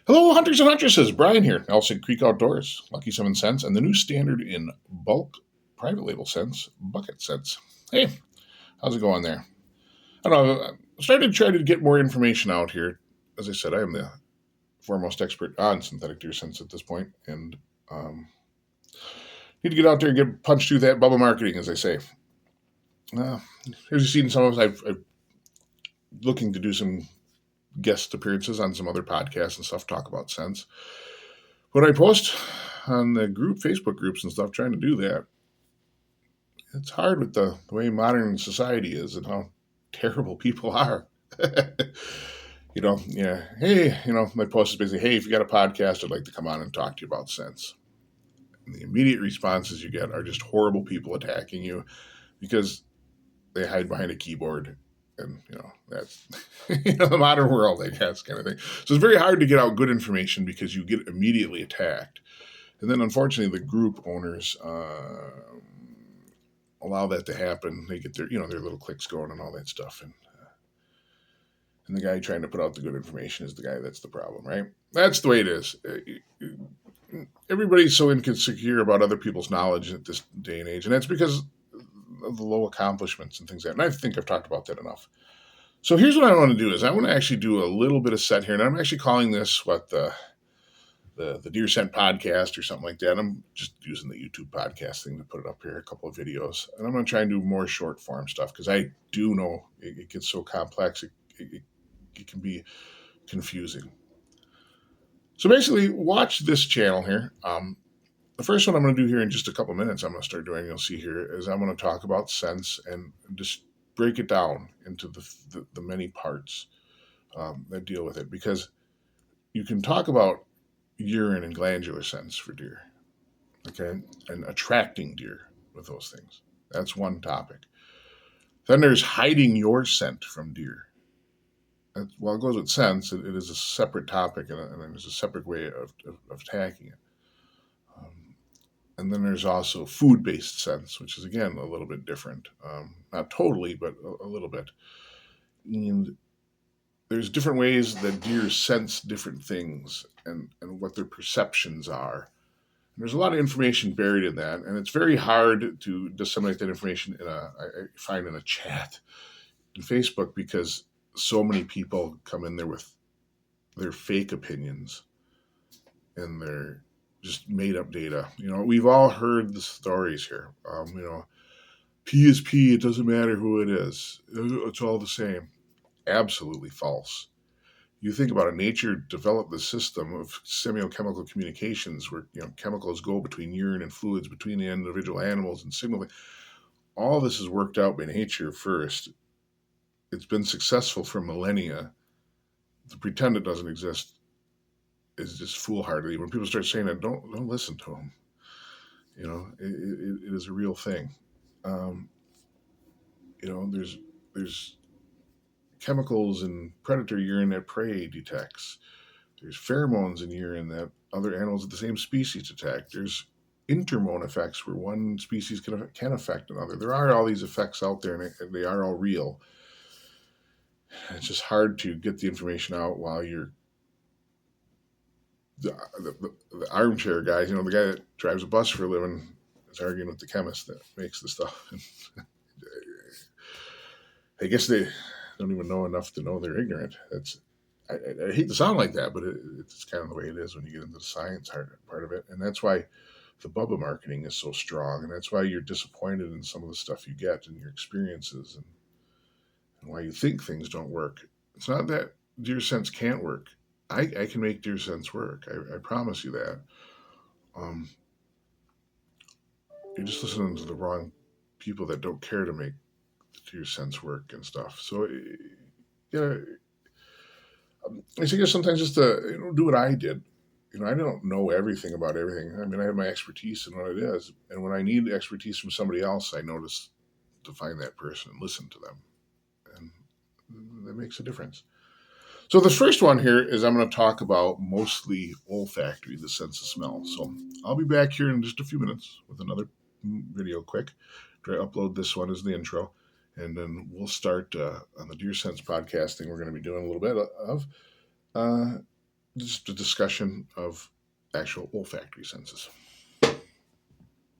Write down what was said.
Hello, hunters and huntresses. Brian here, Elson Creek Outdoors, Lucky 7 Cents, and the new standard in bulk private label scents, Bucket Scents. Hey, how's it going there? I don't know. I started to try to get more information out here. As I said, I am the foremost expert on synthetic deer scents at this point, and need to get out there and get punched through that bubble marketing, as they say. Uh, Here's you seen some of us. I've looking to do some guest appearances on some other podcasts and stuff, talk about scents. When I post on the group, Facebook groups and stuff, trying to do that, it's hard with the way modern society is and how terrible people are. Yeah. Hey, my post is basically, hey, if you got a podcast, I'd like to come on and talk to you about scents. And the immediate responses you get are just horrible people attacking you because they hide behind a keyboard. And, that's the modern world, I guess, kind of thing. So it's very hard to get out good information because you get immediately attacked. And then, unfortunately, the group owners allow that to happen. They get their little clicks going and all that stuff. And the guy trying to put out the good information is the guy that's the problem, right? That's the way it is. Everybody's so insecure about other people's knowledge at this day and age. And that's because of the low accomplishments and things like that. And I think I've talked about that enough. So here's what I want to do is I want to actually do a little bit of set here. And I'm actually calling this the Deer Scent podcast or something like that. I'm just using the YouTube podcast thing to put it up here, a couple of videos. And I'm going to try and do more short form stuff because I do know it gets so complex, it can be confusing. So basically, watch this channel here. The first one I'm going to do here in just a couple of minutes, I'm going to start doing, you'll see here, is I'm going to talk about scents and just break it down into the many parts that deal with it. Because you can talk about urine and glandular scents for deer, okay, and attracting deer with those things. That's one topic. Then there's hiding your scent from deer. It goes with scents. It is a separate topic, and there's a separate way of attacking it. And then there's also food-based scents, which is, again, a little bit different. Not totally, but a little bit. And there's different ways that deer sense different things and what their perceptions are. And there's a lot of information buried in that, and it's very hard to disseminate that information I find in a chat in Facebook because so many people come in there with their fake opinions and their just made up data. We've all heard the stories here. P is P. It doesn't matter who it is. It's all the same. Absolutely false. You think about it, nature developed the system of semiochemical communications where chemicals go between urine and fluids between the individual animals and signaling. All this is worked out by nature first. It's been successful for millennia. To pretend it doesn't exist is just foolhardy. When people start saying that, don't listen to them. It is a real thing. There's chemicals in predator urine that prey detects. There's pheromones in urine that other animals of the same species detect. There's intermone effects where one species can affect another. There are all these effects out there, and they are all real. It's just hard to get the information out while you're the armchair guys. The guy that drives a bus for a living is arguing with the chemist that makes the stuff. I guess they don't even know enough to know they're ignorant. I hate to sound like that, but it's kind of the way it is when you get into the science part of it. And that's why the Bubba marketing is so strong. And that's why you're disappointed in some of the stuff you get and your experiences and why you think things don't work. It's not that deer scents can't work. I can make deer scents work. I promise you that. You're just listening to the wrong people that don't care to make deer scents work and stuff. So, I suggest sometimes just to do what I did. I don't know everything about everything. I mean, I have my expertise in what it is, and when I need expertise from somebody else, I notice to find that person and listen to them, and that makes a difference. So the first one here is I'm going to talk about mostly olfactory, the sense of smell. So I'll be back here in just a few minutes with another video quick. Try to upload this one as the intro. And then we'll start on the Deer Sense podcasting we're going to be doing a little bit of just a discussion of actual olfactory senses.